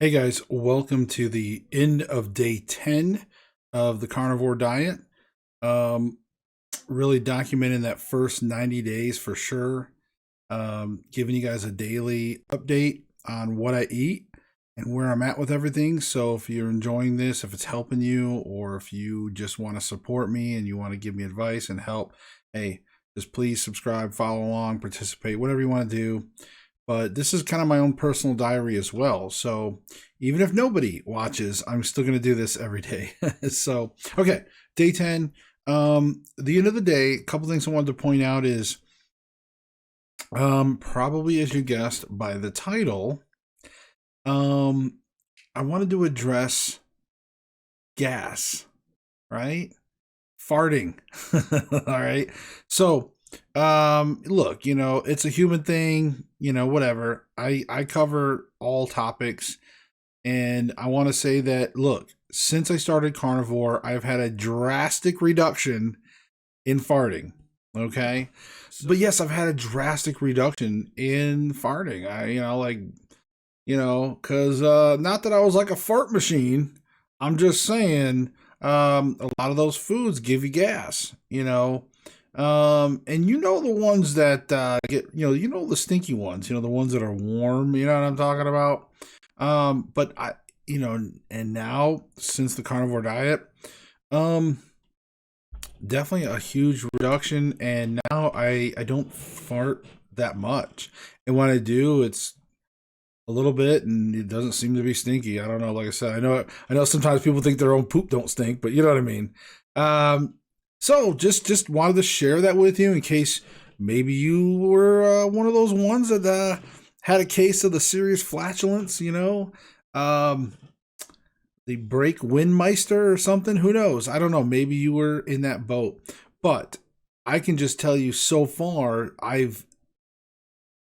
Hey guys, welcome to the end of day 10 of the carnivore diet. Um, really documenting that first 90 days for sure. Giving you guys a daily update on what I eat and where I'm at with everything. So if you're enjoying this, if it's helping you, or if you just want to support me and you want to give me advice and help, hey, just please subscribe, follow along, participate, whatever you want to do. But this is kind of my own personal diary as well. So even if nobody watches, I'm still going to do this every day. So, okay, day 10. The end of the day, a couple things I wanted to point out is probably as you guessed by the title, I wanted to address gas, right? Farting. All right. So, look, it's a human thing, whatever. I cover all topics, and I want to say that, look, since I started carnivore, I've had a drastic reduction in farting. Okay. But yes, I've had a drastic reduction in farting. Cause not that I was like a fart machine. I'm just saying, a lot of those foods give you gas, and the ones that get, the stinky ones, the ones that are warm, you know what I'm talking about? But and now since the carnivore diet, um, definitely a huge reduction. And now I don't fart that much. And when I do, it's a little bit, and it doesn't seem to be stinky. I don't know. Like I said, I know sometimes people think their own poop don't stink, but you know what I mean. So just wanted to share that with you in case maybe you were one of those ones that had a case of the serious flatulence. The break windmeister or something. Who knows? I don't know. Maybe you were in that boat, but I can just tell you so far, I've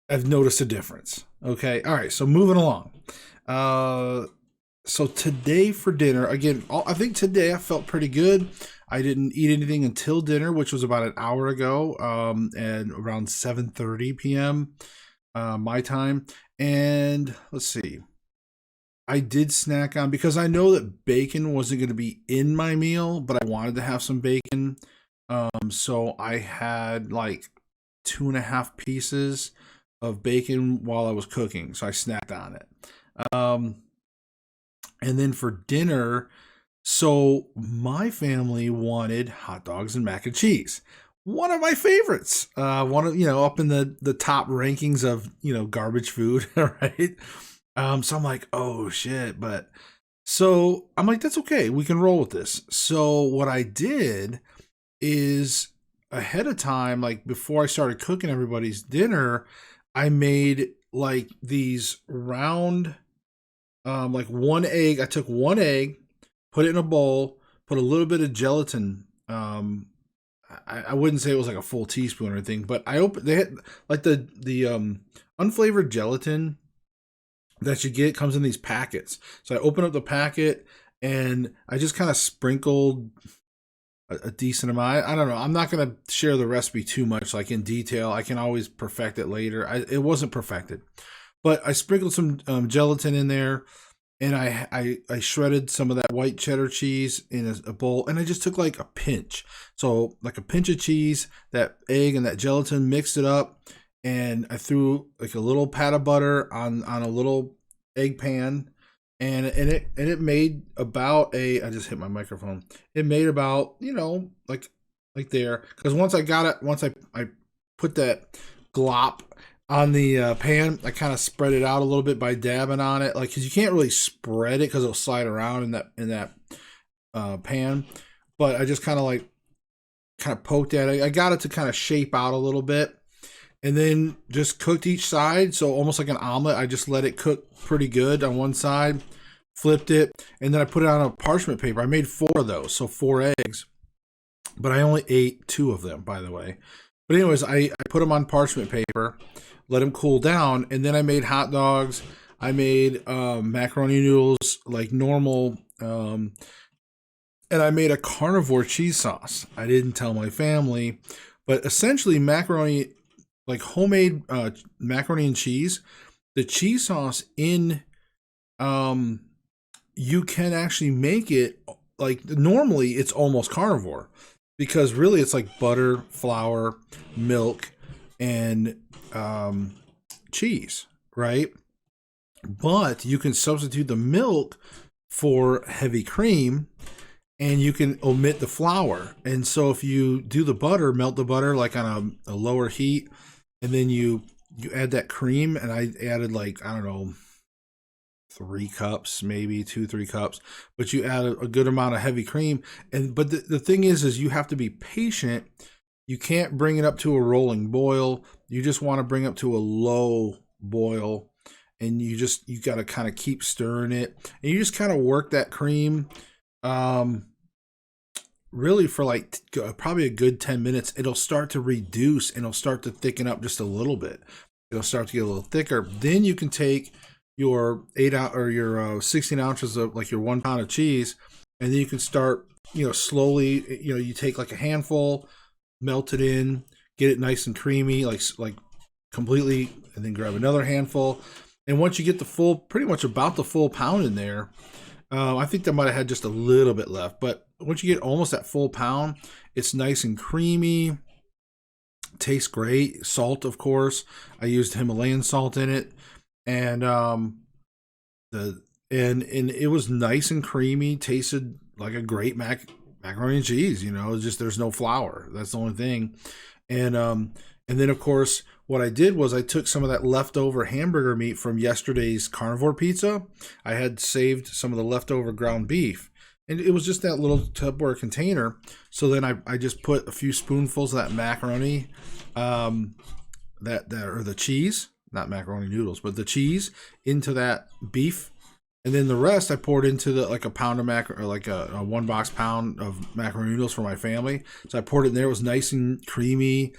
noticed a difference. Okay. All right. So moving along. So today for dinner, again, I think today I felt pretty good. I didn't eat anything until dinner, which was about an hour ago, and around 7:30 p.m. My time. And let's see. I did snack on because I know that bacon wasn't going to be in my meal, but I wanted to have some bacon. So I had like 2.5 pieces of bacon while I was cooking, so I snacked on it. Um, and then for dinner, so my family wanted hot dogs and mac and cheese. One of my favorites. One of up in the top rankings of garbage food, right? So I'm like, oh shit, but so I'm like, that's okay. We can roll with this. So what I did is ahead of time, like before I started cooking everybody's dinner, I made like these round, like one egg. I took one egg, put it in a bowl, put a little bit of gelatin. I wouldn't say it was like a full teaspoon or anything, but they had like the unflavored gelatin that you get comes in these packets. So I opened up the packet and I just kind of sprinkled a decent amount. I don't know. I'm not going to share the recipe too much, like in detail. I can always perfect it later. It wasn't perfected, but I sprinkled some gelatin in there, and I shredded some of that white cheddar cheese in a bowl, and I just took like a pinch. So like a pinch of cheese, that egg, and that gelatin, mixed it up, and I threw like a little pat of butter on a little egg pan, and it made about I just hit my microphone. It made about like there, because once I put that glop on the pan, I kind of spread it out a little bit by dabbing on it, like because you can't really spread it because it'll slide around in that pan. But I just kind of poked at it. I got it to kind of shape out a little bit, and then just cooked each side. So almost like an omelet. I just let it cook pretty good on one side, flipped it, and then I put it on a parchment paper. I made 4 of those, so 4 eggs, but I only ate 2 of them, by the way. But anyways, I put them on parchment paper, let them cool down, and then I made hot dogs. I made macaroni noodles like normal, and I made a carnivore cheese sauce. I didn't tell my family, but essentially macaroni, like homemade macaroni and cheese. The cheese sauce in you can actually make it like normally it's almost carnivore because really it's like butter, flour, milk, and cheese, right? But you can substitute the milk for heavy cream and you can omit the flour. And so if you do the butter, melt the butter like on a lower heat, and then you add that cream, and I added like, I don't know, 3 cups, maybe 2, 3 cups, but you add a good amount of heavy cream. And but the thing is you have to be patient. You can't bring it up to a rolling boil. You just want to bring it up to a low boil, and you got to kind of keep stirring it, and you just kind of work that cream really for like probably a good 10 minutes. It'll start to reduce and it'll start to thicken up just a little bit. It'll start to get a little thicker. Then you can take your 8 ounce or your 16 ounces of like your 1 pound of cheese, and then you can start, slowly, you take like a handful, melt it in, get it nice and creamy, like completely, and then grab another handful. And once you get the full, pretty much about the full pound in there, I think that might have had just a little bit left, but once you get almost that full pound, it's nice and creamy, tastes great. Salt, of course, I used Himalayan salt in it, and it was nice and creamy, tasted like a great macaroni and cheese. Just there's no flour. That's the only thing. And then of course what I did was I took some of that leftover hamburger meat from yesterday's carnivore pizza. I had saved some of the leftover ground beef, and it was just that little Tupperware container. So then I just put a few spoonfuls of that macaroni, that or the cheese, not macaroni noodles, but the cheese into that beef. And then the rest I poured into like a pound of or like a 1 box pound of macaroni noodles for my family. So I poured it in there. It was nice and creamy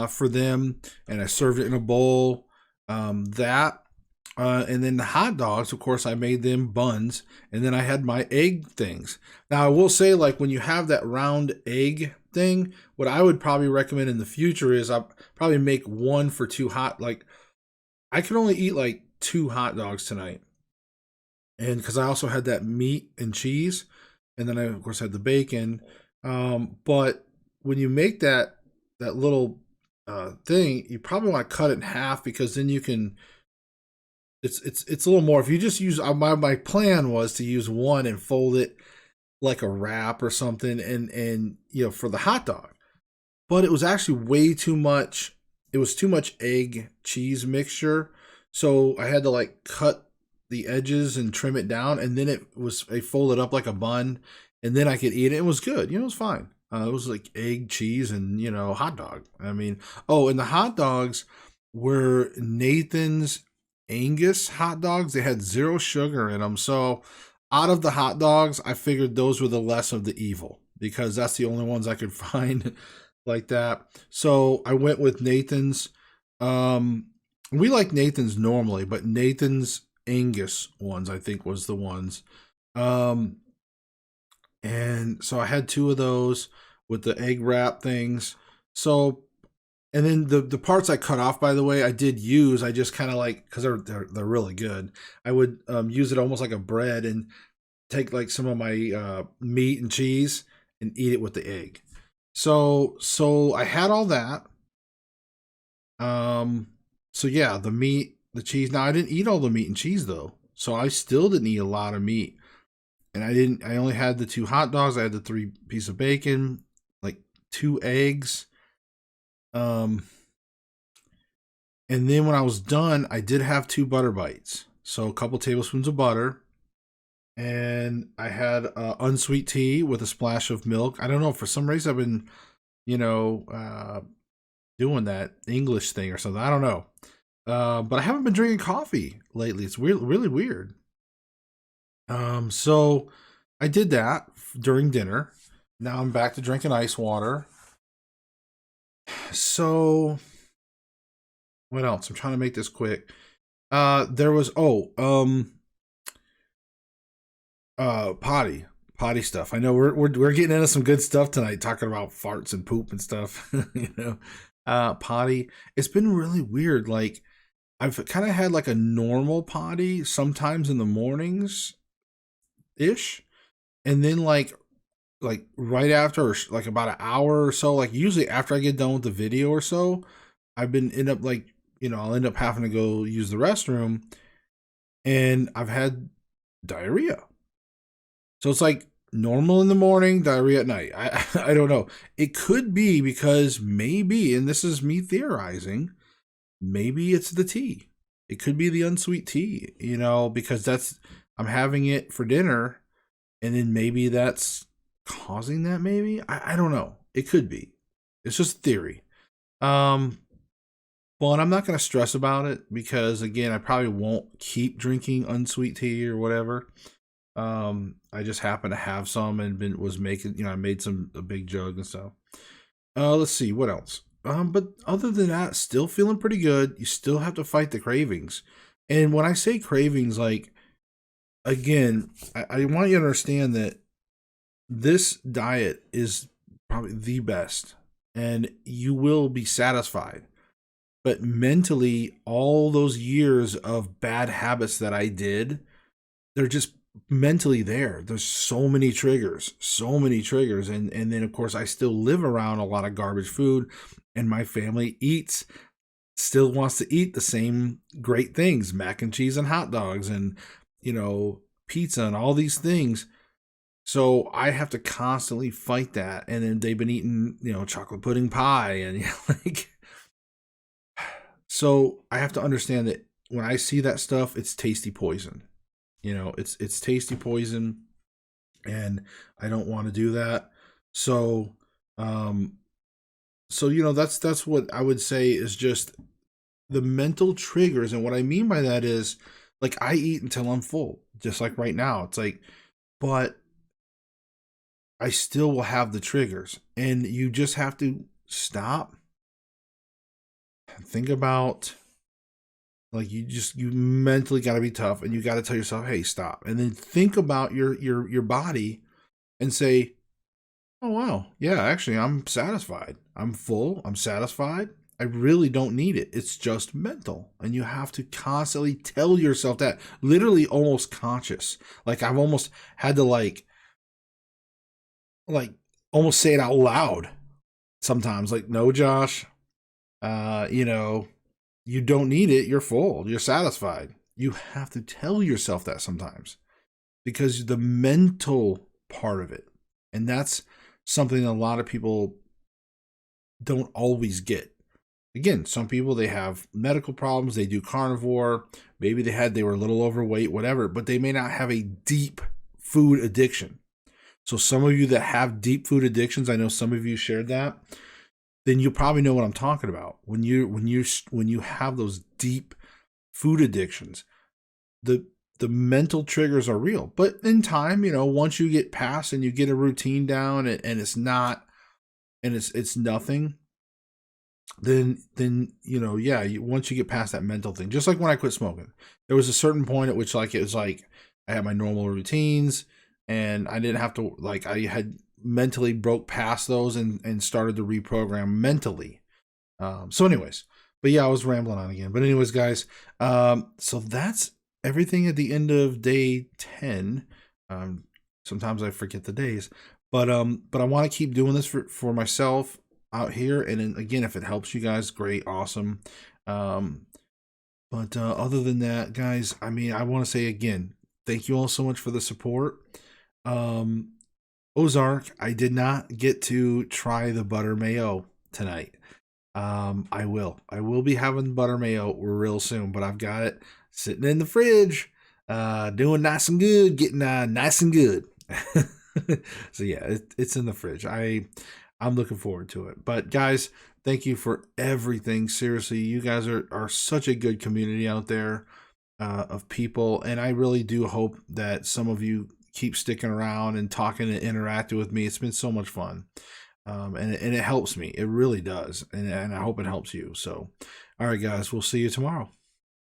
for them, and I served it in a bowl. And then the hot dogs, of course, I made them buns, and then I had my egg things. Now I will say, like when you have that round egg thing, what I would probably recommend in the future is I'll probably make 1 for 2 hot. Like I could only eat like 2 hot dogs tonight. And because I also had that meat and cheese, and then I of course had the bacon. But when you make that little thing, you probably want to cut it in half, because then you can. It's a little more. If you just use my plan was to use 1 and fold it like a wrap or something, and for the hot dog. But it was actually way too much. It was too much egg cheese mixture, so I had to like cut the edges and trim it down, and then I folded up like a bun, and then I could eat it. It was good. It was fine. It was like egg, cheese, and hot dog. I mean, and the hot dogs were Nathan's Angus hot dogs. They had 0 sugar in them. So out of the hot dogs, I figured those were the less of the evil, because that's the only ones I could find like that. So I went with Nathan's. We like Nathan's normally, but Nathan's Angus ones, I think, was the ones. And so I had 2 of those with the egg wrap things. So, and then the parts I cut off, by the way, I did use. I just kind of like, because they're really good. I would use it almost like a bread and take like some of my meat and cheese and eat it with the egg. So I had all that. So yeah, the meat, the cheese. Now I didn't eat all the meat and cheese though, so I still didn't eat a lot of meat. And I only had the 2 hot dogs. I had the 3 pieces of bacon, like 2 eggs. And then when I was done, I did have 2 butter bites. So a couple tablespoons of butter. And I had unsweet tea with a splash of milk. I don't know, for some reason I've been, doing that English thing or something. I don't know. But I haven't been drinking coffee lately. It's really weird. So I did that during dinner. Now I'm back to drinking ice water. So what else? I'm trying to make this quick. There was potty stuff. I know we're getting into some good stuff tonight, talking about farts and poop and stuff. Potty. It's been really weird. Like I've kind of had like a normal potty sometimes in the mornings ish, and then like right after, or like about an hour or so, like usually after I get done with the video or so, I've been end up like, I'll end up having to go use the restroom, and I've had diarrhea. So it's like normal in the morning, diarrhea at night. I don't know. It could be because maybe, and this is me theorizing, maybe it's the tea. It could be the unsweet tea, because I'm having it for dinner, and then maybe that's causing that. Maybe I don't know. It could be. It's just theory. Well, and I'm not going to stress about it because, again, I probably won't keep drinking unsweet tea or whatever. I just happened to have some and was making, I made a big jug and stuff. Let's see what else. But other than that, still feeling pretty good. You still have to fight the cravings. And when I say cravings, like, again, I want you to understand that this diet is probably the best, and you will be satisfied. But mentally, all those years of bad habits that I did, they're just mentally there. There's so many triggers. And then, of course, I still live around a lot of garbage food, and my family still wants to eat the same great things, mac and cheese and hot dogs and, pizza and all these things. So I have to constantly fight that. And then they've been eating, chocolate pudding pie and like, so I have to understand that when I see that stuff, it's tasty poison. It's tasty poison, and I don't want to do that. So, that's what I would say is just the mental triggers. And what I mean by that is, like, I eat until I'm full, just like right now. It's like, but I still will have the triggers, and you just have to stop and think about, like, you mentally got to be tough, and you got to tell yourself, hey, stop. And then think about your body and say, oh, wow, yeah, actually, I'm satisfied. I'm full. I'm satisfied. I really don't need it. It's just mental. And you have to constantly tell yourself that, literally almost conscious. Like, I've almost had to like almost say it out loud sometimes. Like, no, Josh, you don't need it. You're full. You're satisfied. You have to tell yourself that sometimes, because the mental part of it. And that's something a lot of people don't always get. Again, some people, they have medical problems. They do carnivore. Maybe they were a little overweight, whatever, but they may not have a deep food addiction. So some of you that have deep food addictions, I know some of you shared that, then you probably know what I'm talking about. When you have those deep food addictions, the mental triggers are real. But in time, once you get past and you get a routine down, and it's not, and it's nothing, then once you get past that mental thing, just like when I quit smoking, there was a certain point at which, like, it was like I had my normal routines, and I didn't have to, like, I had mentally broke past those and started to reprogram mentally. So anyways, but yeah, I was rambling on again. But anyways, guys, so that's everything at the end of day 10. Sometimes I forget the days, but I want to keep doing this for myself out here. And then, again, if it helps you guys, great, awesome. But other than that, guys, I mean, I want to say again, thank you all so much for the support. Ozark, I did not get to try the butter mayo tonight. I will be having butter mayo real soon, but I've got it sitting in the fridge, doing nice and good, getting nice and good. So yeah, it's in the fridge. I'm looking forward to it. But guys, thank you for everything. Seriously, you guys are such a good community out there of people, and I really do hope that some of you keep sticking around and talking and interacting with me. It's been so much fun. And it helps me. It really does. And I hope it helps you. So, all right, guys, we'll see you tomorrow.